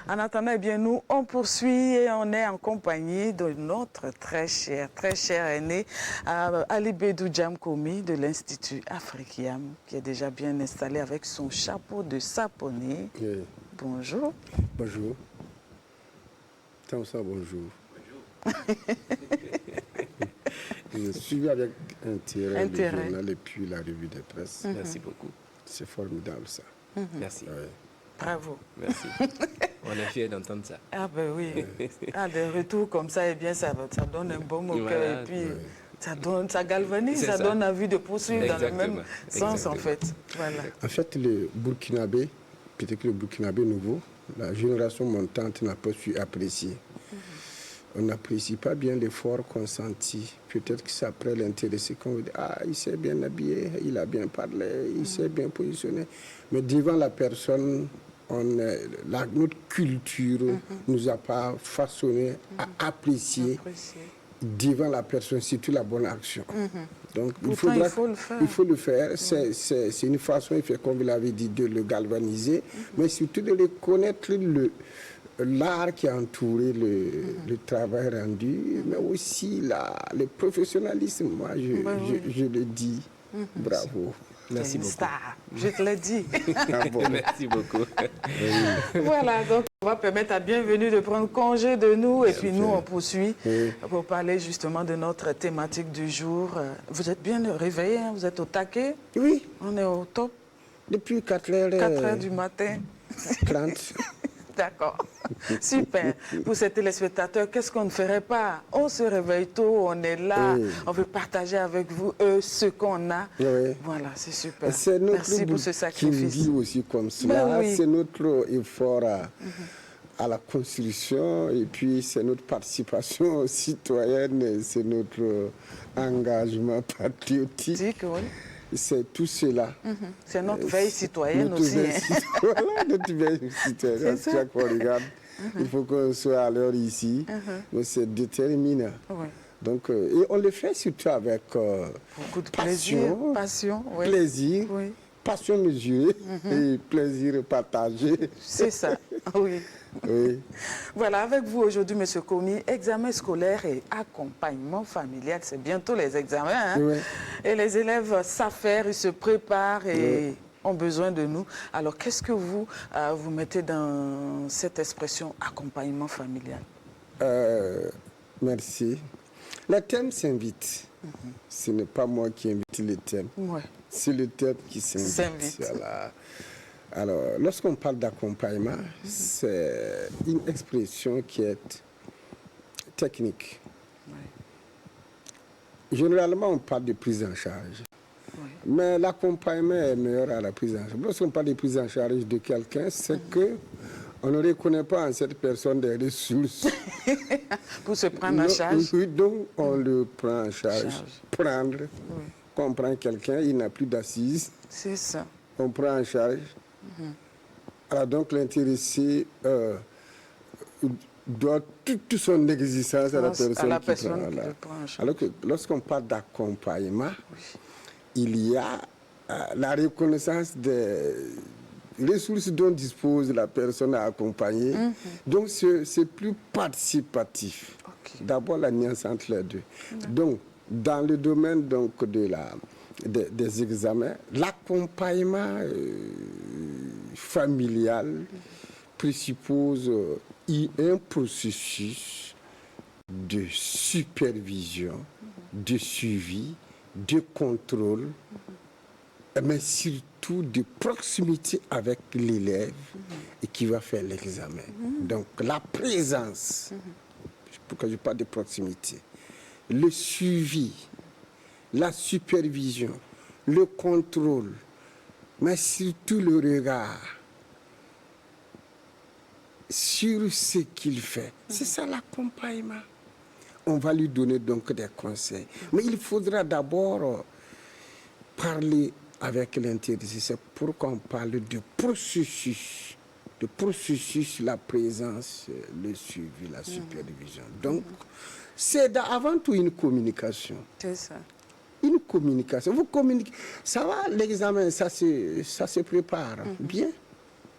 En attendant, eh bien, nous, on poursuit et on est en compagnie de notre très cher aîné, Ali Bedou Djamkomi de l'Institut Afrikiam, qui est déjà bien installé avec son chapeau de saponné. Oui. Bonjour. Bonjour. Tant ça, bonjour. Je suis avec intérêt le journal et puis la revue de presse. Merci beaucoup. C'est formidable ça. Merci. Ouais. Bravo. Merci. On est fiers d'entendre ça. Ah ben oui. Des retours comme ça, eh bien, ça donne un bon au cœur et puis ça galvanise, ça donne envie de poursuivre dans le même sens en fait. Voilà. En fait, le Burkinabé, peut-être que le Burkinabé nouveau, la génération montante n'a pas su apprécier. On n'apprécie pas bien l'effort consenti. Peut-être que c'est après l'intéressé qu'on dit « Ah, il s'est bien habillé, il a bien parlé, il s'est bien positionné. » Mais devant la personne, notre culture ne nous a pas façonné à apprécier devant la personne, surtout la bonne action. Donc, il faut le faire. C'est une façon, comme vous l'avez dit, de le galvaniser, mais surtout de reconnaître l'art qui a entouré le travail rendu, mais aussi le professionnalisme. Moi, je le dis. Bravo. Merci beaucoup. Star, je te l'ai dit. Merci beaucoup. Voilà, donc on va permettre à Bienvenue de prendre congé de nous et puis nous on poursuit pour parler justement de notre thématique du jour. Vous êtes bien réveillés, hein? Vous êtes au taquet? Oui. On est au top? Depuis 4 heures. 4 heures du matin. 30. D'accord. Super. Pour ces téléspectateurs, qu'est-ce qu'on ne ferait pas? On se réveille tôt, on est là, on veut partager avec vous ce qu'on a. Voilà, c'est super. Merci pour ce sacrifice. Qui vit aussi comme cela. C'est notre effort à la construction et puis c'est notre participation citoyenne, c'est notre engagement patriotique. C'est tout cela. C'est notre veille citoyenne aussi. Voilà, notre veille citoyenne. Chaque fois qu'on regarde, il faut qu'on soit à l'heure ici. Mais c'est déterminant. Donc, et on le fait surtout avec beaucoup de passion, plaisir, passion mesurée et plaisir partagé. C'est ça, oui. Voilà, avec vous aujourd'hui, M. Komi, examen scolaire et accompagnement familial, c'est bientôt les examens. Hein? Et les élèves savent faire, ils se préparent et ont besoin de nous. Alors, qu'est-ce que vous mettez dans cette expression accompagnement familial? Merci. Le thème s'invite. Ce n'est pas moi qui invite le thème. C'est le thème qui s'invite. Voilà. Alors, lorsqu'on parle d'accompagnement, c'est une expression qui est technique. Généralement, on parle de prise en charge. Mais l'accompagnement est meilleur à la prise en charge. Lorsqu'on parle de prise en charge de quelqu'un, c'est que on ne reconnaît pas en cette personne des ressources. Pour se prendre en charge. Donc, on le prend en charge. Prendre. Quand on prend quelqu'un, il n'a plus d'assises. C'est ça. On prend en charge. Alors donc l'intéressé doit toute son existence à la personne qui prend. Alors que lorsqu'on parle d'accompagnement, il y a la reconnaissance des ressources dont dispose la personne à accompagner. Donc c'est plus participatif. D'abord la nuance entre les deux. Donc dans le domaine donc, des examens, l'accompagnement familial présuppose un processus de supervision, de suivi, de contrôle, mais surtout de proximité avec l'élève et qui va faire l'examen. Donc la présence, pourquoi je parle de proximité, le suivi, la supervision, le contrôle, mais surtout le regard sur ce qu'il fait. C'est ça l'accompagnement. On va lui donner donc des conseils. Mais il faudra d'abord parler avec l'intéressé. C'est pourquoi on parle de processus. Le processus, la présence, le suivi, la supervision. Donc, c'est avant tout une communication. C'est ça. Une communication. Vous communiquez. Ça va, l'examen, ça se prépare bien.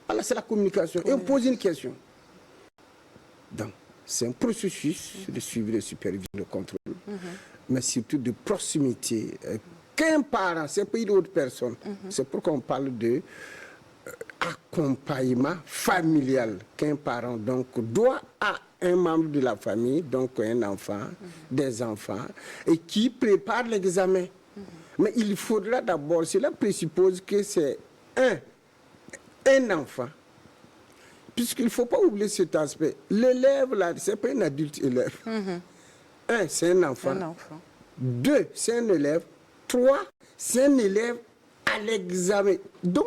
Voilà, c'est la communication. Et on pose une question. Donc, c'est un processus de suivi, de supervision, de contrôle, mais surtout de proximité. Qu'un parent, c'est pas une autre personne. C'est pourquoi on parle de accompagnement familial. Qu'un parent donc doit à un membre de la famille, donc un enfant, des enfants, et qui prépare l'examen. Mais il faudra d'abord, cela présuppose que c'est un enfant. Puisqu'il ne faut pas oublier cet aspect. L'élève, là, ce n'est pas un adulte élève. Un, c'est un enfant. Deux, c'est un élève. Trois, c'est un élève à l'examen. Donc,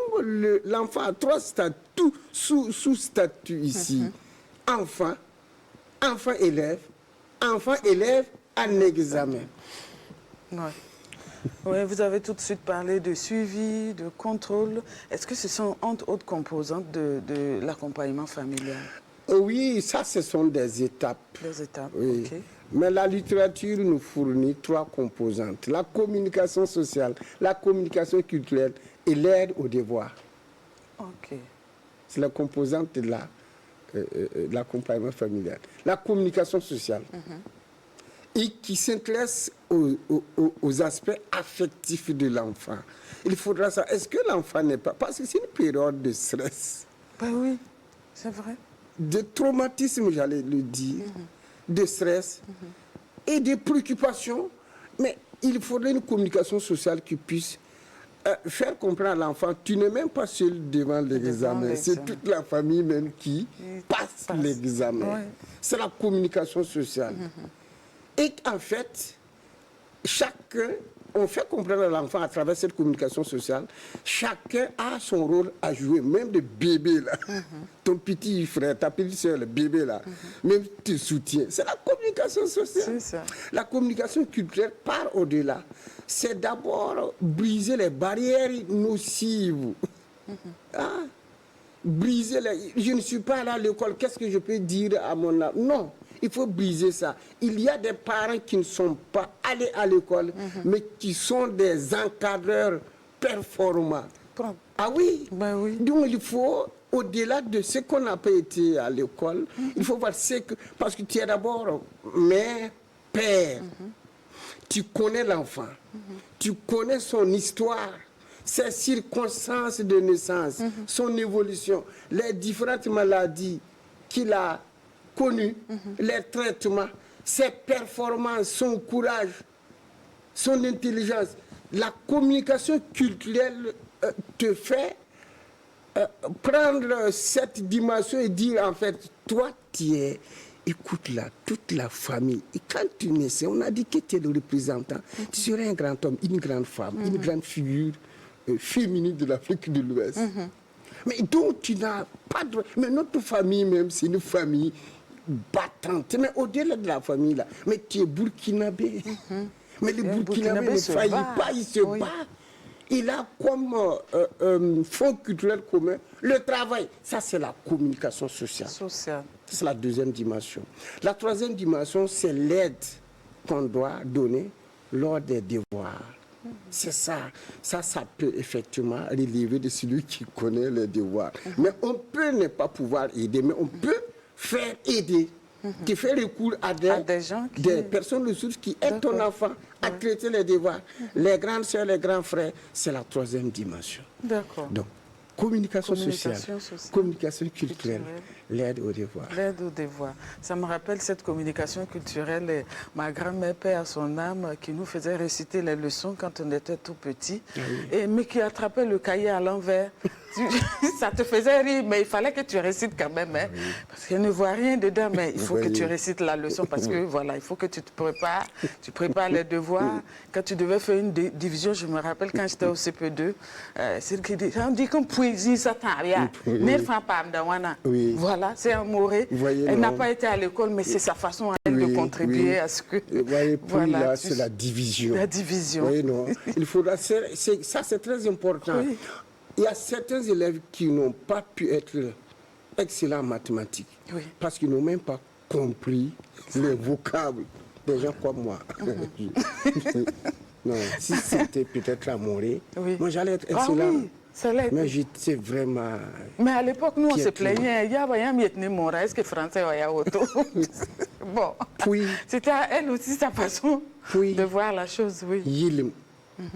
l'enfant a trois statuts, sous-statuts ici. Enfant, enfant-élève à l'examen. Ouais. Oui, vous avez tout de suite parlé de suivi, de contrôle. Est-ce que ce sont entre autres composantes de l'accompagnement familial? Oui, ça, ce sont des étapes. Des étapes, oui. ok. Mais la littérature nous fournit trois composantes. La communication sociale, la communication culturelle et l'aide au devoir. Ok. C'est la composante de l'accompagnement familial. La communication sociale. Et qui s'intéresse aux aspects affectifs de l'enfant. Il faudra savoir, est-ce que l'enfant n'est pas... Parce que c'est une période de stress. Ben oui, c'est vrai. De traumatisme, j'allais le dire, de stress et de préoccupations. Mais il faudrait une communication sociale qui puisse faire comprendre à l'enfant, tu n'es même pas seul devant l'examen. C'est toute la famille même qui passe l'examen. Ouais. C'est la communication sociale. Et en fait, chacun, on fait comprendre à l'enfant à travers cette communication sociale, chacun a son rôle à jouer, même le bébé là. Ton petit frère, ta petite soeur, le bébé là, même tu soutiens. C'est la communication sociale. C'est ça. La communication culturelle part au-delà. C'est d'abord briser les barrières nocives. Briser les... Je ne suis pas allé à l'école, qu'est-ce que je peux dire à mon âme? Non. Il faut briser ça. Il y a des parents qui ne sont pas allés à l'école, mais qui sont des encadreurs performants. Ah oui? Ben oui. Donc il faut, au-delà de ce qu'on n'a pas été à l'école, il faut voir ce que... Parce que tu es d'abord mère, père. Tu connais l'enfant. Tu connais son histoire, ses circonstances de naissance, son évolution, les différentes maladies qu'il a connu, les traitements, ses performances, son courage, son intelligence. La communication culturelle te fait prendre cette dimension et dire en fait, toi tu es, écoute là, toute la famille. Et quand tu naissais, on a dit que tu es le représentant. Tu serais un grand homme, une grande femme, une grande figure féminine de l'Afrique de l'Ouest. Mais donc tu n'as pas de... Mais notre famille même, c'est une famille battante, mais au-delà de la famille là, mais tu es burkinabé. Mais le burkinabé ne faillit pas, il se bat. Il a comme fonds culturel commun le travail. Ça, c'est la communication sociale. C'est la deuxième dimension. La troisième dimension, c'est l'aide qu'on doit donner lors des devoirs. C'est ça. Ça peut effectivement relever de celui qui connaît les devoirs. Mais on peut ne pas pouvoir aider, mais on peut faire aider, qui fait recours à des gens des personnes ressources qui aident ton enfant à traiter les devoirs. Les grandes sœurs, les grands frères, c'est la troisième dimension. D'accord. Donc, communication sociale, communication culturelle, l'aide au devoir. L'aide au devoir. Ça me rappelle cette communication culturelle. Et ma grand-mère, paix à son âme, qui nous faisait réciter les leçons quand on était tout petit, mais qui attrapait le cahier à l'envers. Ça te faisait rire, mais il fallait que tu récites quand même. Hein, parce qu'elle ne voit rien dedans, mais il faut que tu récites la leçon. Parce que voilà, il faut que tu te prépares. Tu prépares les devoirs. Quand tu devais faire une division, je me rappelle quand j'étais au CP2, c'est qui dit, on dit qu'on poésie ça t'en rien. Voilà, c'est un moré. Elle n'a pas été à l'école, mais c'est sa façon à elle de contribuer à ce que... Voilà, là, c'est la division. La division. Oui, non. Il faudra... Ça, c'est très important. Oui. Il y a certains élèves qui n'ont pas pu être excellents en mathématiques parce qu'ils n'ont même pas compris les vocables des gens comme moi. Non, si c'était peut-être à Morée, moi j'allais être excellent. Mais j'étais vraiment... Mais à l'époque, nous, on se plaignait. Il y avait un mietné mora. Est-ce que français a auto? Bon. Oui. C'était à elle aussi sa façon de voir la chose, oui. Il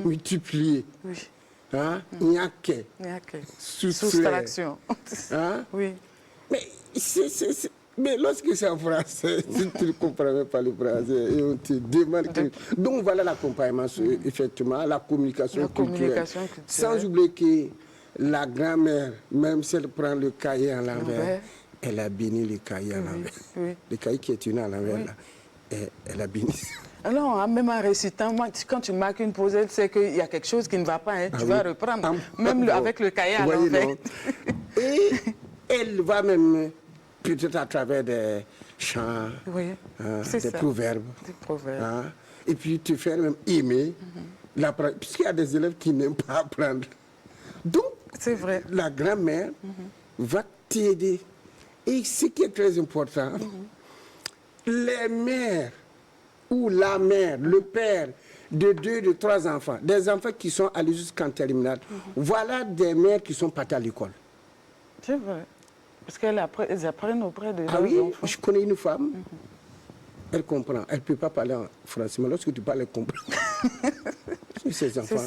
multiplié. Oui. Hein? Il n'y a que. Soustraction. Hein? Oui. Mais mais lorsque c'est en français, si tu ne comprends pas le français et on te demande... Donc voilà l'accompagnement, effectivement, la communication culturelle. Sans oublier que la grand-mère, même si elle prend le cahier à l'envers, elle a béni le cahier à l'envers. Oui. Le cahier qui est tenu à l'envers, là, elle a béni. Alors, même en récitant, moi, quand tu marques une pause, tu sais qu'il y a quelque chose qui ne va pas, hein, tu vas reprendre, même avec le cahier à l'envers. Et elle va même... peut-être à travers des chants, des proverbes. Hein, et puis te faire même aimer l'apprendre. Puisqu'il y a des élèves qui n'aiment pas apprendre. Donc, vrai. La grand-mère va t'aider. Et ce qui est très important, les mères ou la mère, le père de 2, de 3 enfants, des enfants qui sont allés jusqu'en terminale, voilà des mères qui sont parties à l'école. C'est vrai. Parce qu'elles apprennent auprès de leurs enfants. Je connais une femme, elle comprend. Elle ne peut pas parler en français, mais lorsque tu parles, elle comprend. Ces enfants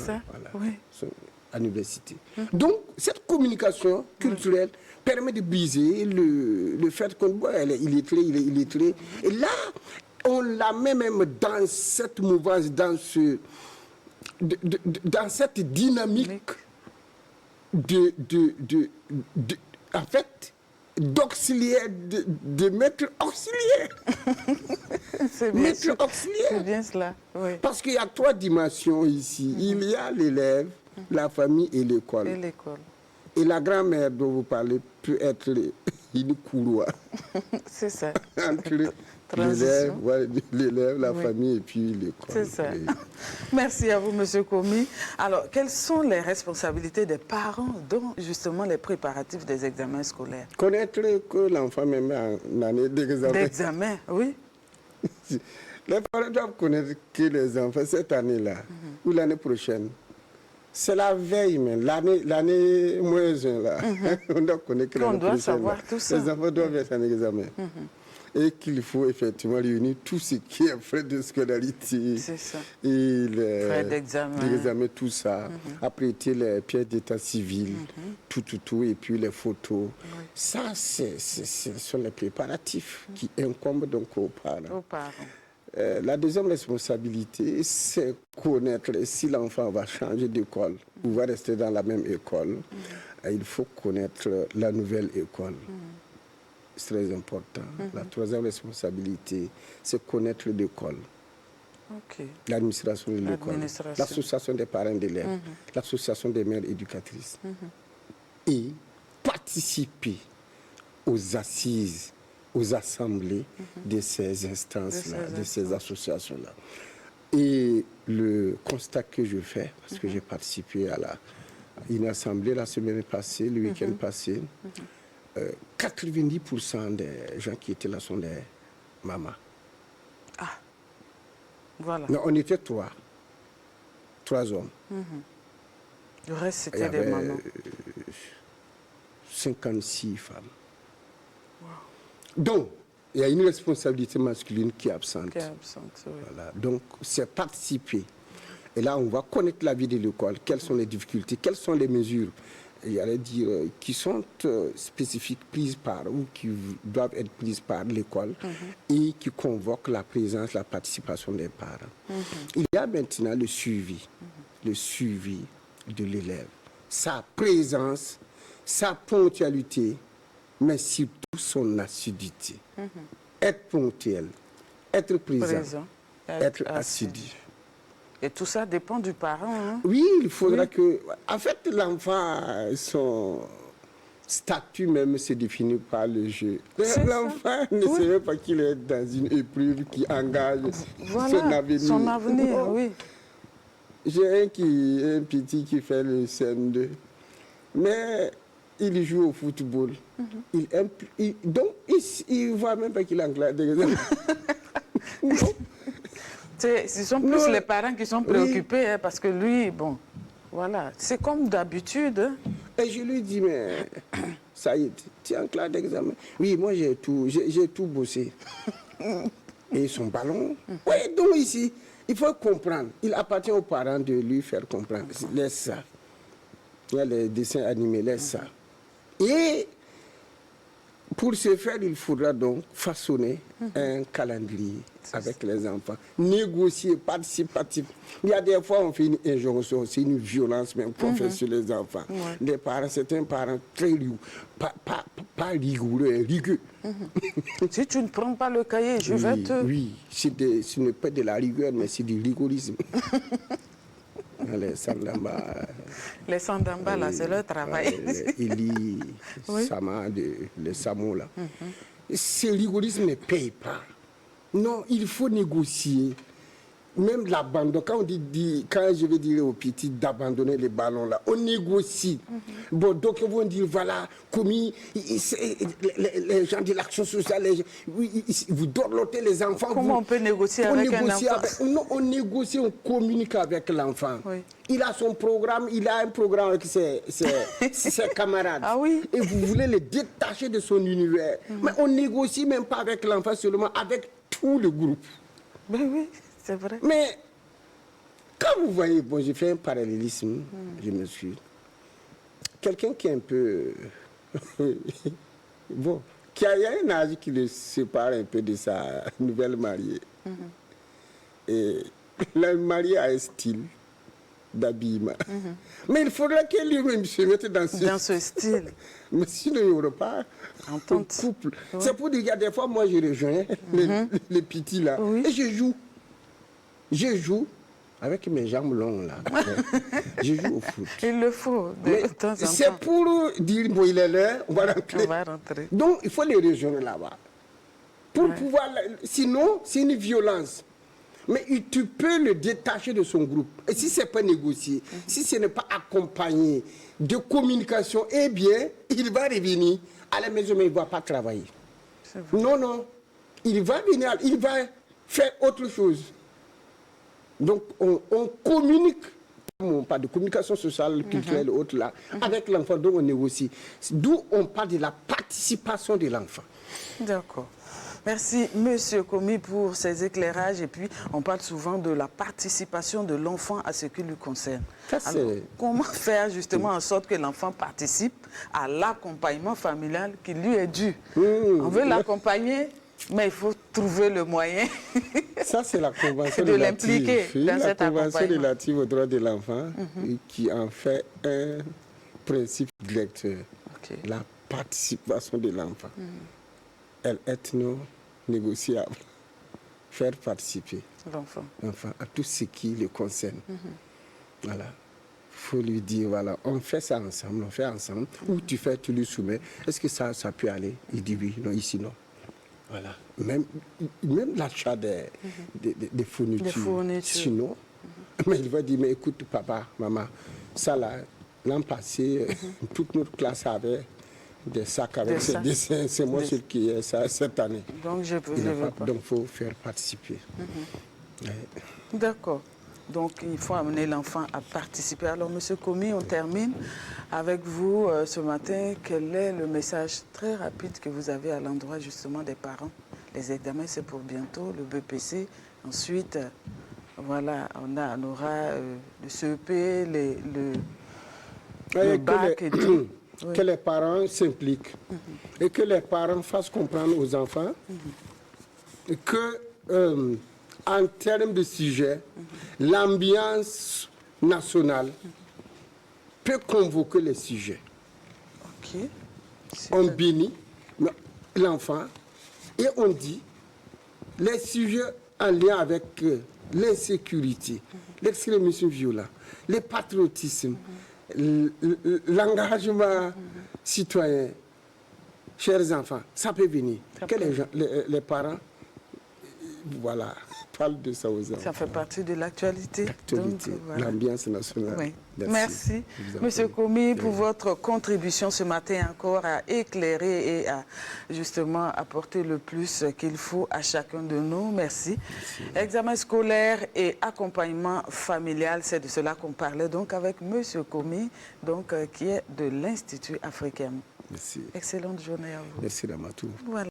sont à l'université. Donc, cette communication culturelle permet de briser le fait qu'on voit, il est lettré. Et là, on la met même dans cette mouvance, dans cette dynamique en fait, d'auxiliaire, de maître auxiliaire. C'est bien, c'est bien cela. Oui. Parce qu'il y a 3 dimensions ici. Il y a l'élève, la famille et l'école. Et la grand-mère dont vous parlez peut être une couloir. C'est ça. Entre l'élève, la famille et puis l'école. C'est ça. Merci à vous, M. Komi. Alors, quelles sont les responsabilités des parents dans justement les préparatifs des examens scolaires? Connaître que l'enfant même en année d'examen. D'examen, oui. Les parents doivent connaître que les enfants, cette année-là, ou l'année prochaine, c'est la veille même, l'année moins 1 là. On doit connaître que l'année prochaine. On doit savoir tout ça. Les enfants doivent être en examen. Et qu'il faut effectivement réunir tout ce qui est frais de scolarité. C'est ça. Et les frais d'examen. Tout ça. Apprêter les pièces d'état civil, tout, et puis les photos. Oui. Ça, ce sont les préparatifs qui incombent donc aux parents. La deuxième responsabilité, c'est connaître si l'enfant va changer d'école ou va rester dans la même école. Il faut connaître la nouvelle école. C'est très important. La troisième responsabilité, c'est connaître l'école. L'administration de l'école, l'association des parents d'élèves, l'association des mères éducatrices. Et participer aux assises, aux assemblées de ces instances-là, de ces associations-là. Et le constat que je fais, parce que j'ai participé à une assemblée la semaine passée, le week-end passé, 90% des gens qui étaient là sont des mamans. Ah, voilà. Non, on était 3 hommes. Le reste, c'était des mamans. 56 femmes. Wow. Donc, il y a une responsabilité masculine qui est absente. Oui. Voilà. Donc, c'est participer. Et là, on va connaître la vie de l'école, quelles sont les difficultés, quelles sont les mesures, qui sont spécifiques, prises par, ou qui doivent être prises par l'école, et qui convoquent la présence, la participation des parents. Il y a maintenant le suivi de l'élève, sa présence, sa ponctualité, mais surtout son assiduité. Être ponctuel, être présent, être assidu. Et tout ça dépend du parent. Hein? Oui, il faudra que... En fait, l'enfant, son statut même se définit par le jeu. L'enfant ne sait même pas qu'il est dans une épreuve qui engage son avenir. Oui. J'ai un petit qui fait le CM2. Mais il joue au football. Donc, il ne voit même pas qu'il est en classe d'examen. Ce sont plus les parents qui sont préoccupés, hein, parce que lui, bon... Voilà, c'est comme d'habitude. Hein. Et je lui dis, mais ça y est, tu es en classe d'examen. Oui, moi j'ai tout bossé. Et son ballon, oui, donc ici, il faut comprendre. Il appartient aux parents de lui faire comprendre. Laisse ça. Il y a les dessins animés, laisse ça. Et pour ce faire, il faudra donc façonner un calendrier avec les enfants. Négocier, participatif. Il y a des fois, on fait une injonction, c'est une violence même qu'on fait sur les enfants. Les parents, c'est un parent très rigoureux, pas rigoureux, rigueux. Si tu ne prends pas le cahier, je vais te... Oui, ce n'est pas de la rigueur, mais c'est du rigorisme. Les Sandamba. Les Sandamba, là, c'est leur travail. Eli, Sama, les Samo, là. Ce rigorisme ne paye pas. Non, il faut négocier. Même l'abandon, quand je vais dire aux petits d'abandonner les ballons là, on négocie. Bon, donc ils vont dire, voilà, commis, les gens de l'action sociale, vous dorlotez les enfants. Comment on peut négocier avec un enfant? Non, on négocie, on communique avec l'enfant. Oui. Il a son programme, il a un programme avec ses camarades. Ah oui? Et vous voulez le détacher de son univers. Mais on négocie même pas avec l'enfant seulement, avec tout le groupe. Ben oui. C'est vrai. Mais quand vous voyez, bon, j'ai fait un parallélisme, je me suis. Quelqu'un qui est un peu. bon, qui a un âge qui le sépare un peu de sa nouvelle mariée. Et la mariée a un style d'habillement. Mais il faudrait qu'elle lui-même se mette dans ce style. Mais sinon, il n'y aura pas un couple. Ouais. C'est pour dire qu'il y a des fois, moi, je rejoins les petits là, et je joue avec mes jambes longues là. Je joue au foot. Il le faut. C'est pour dire, bon, il est l'heure, on va rentrer. Donc, il faut les rejoindre là-bas. Pour pouvoir. Sinon, c'est une violence. Mais tu peux le détacher de son groupe. Et si ce n'est pas négocié, si ce n'est pas accompagné de communication, eh bien, il va revenir à la maison, mais il ne va pas travailler. Non, non. Il va venir, il va faire autre chose. Donc, on communique, pas de communication sociale, culturelle, autre là, avec l'enfant, donc on négocie. D'où on parle de la participation de l'enfant. D'accord. Merci, Monsieur Komi, pour ces éclairages. Et puis, on parle souvent de la participation de l'enfant à ce qui lui concerne. Alors, comment faire justement en sorte que l'enfant participe à l'accompagnement familial qui lui est dû? On veut l'accompagner, mais il faut trouver le moyen ça, c'est la convention de l'impliquer dans cet accompagnement. La convention relative aux droits de l'enfant qui en fait un principe directeur. La participation de l'enfant. Elle est non négociable. Faire participer l'enfant à tout ce qui le concerne. Voilà. Il faut lui dire, voilà, on fait ça ensemble, on fait ensemble. Ou tu fais, tu lui soumets. Est-ce que ça peut aller? Il dit oui, non, ici non. Voilà. Même l'achat des fournitures. Sinon, mais il va dire, mais écoute, papa, maman, ça là, l'an passé, toute notre classe avait des sacs avec ces dessins. C'est moi celui qui est ça cette année. Donc, je peux pas. Donc, il faut faire participer. D'accord. Donc, il faut amener l'enfant à participer. Alors, Monsieur Komi, on termine avec vous ce matin. Quel est le message très rapide que vous avez à l'endroit justement des parents? Les examens, c'est pour bientôt, le BPC. Ensuite, voilà, on aura le CEP, le bac et tout. Que les parents s'impliquent et que les parents fassent comprendre aux enfants que, en termes de sujet, l'ambiance nationale peut convoquer les sujets. On bénit l'enfant et on dit les sujets en lien avec l'insécurité, l'extrémisme violent, le patriotisme, l'engagement citoyen, chers enfants, ça peut venir. Que les parents, voilà, parle de ça aux enfants. Ça fait partie de l'actualité. Voilà. L'ambiance nationale. Oui. Merci. Monsieur Komi, pour votre contribution ce matin encore à éclairer et à justement apporter le plus qu'il faut à chacun de nous. Merci. Examen scolaire et accompagnement familial, c'est de cela qu'on parlait donc avec Monsieur Komi, donc, qui est de l'Institut africain. Merci. Excellente journée à vous. Merci Ramatou. Voilà.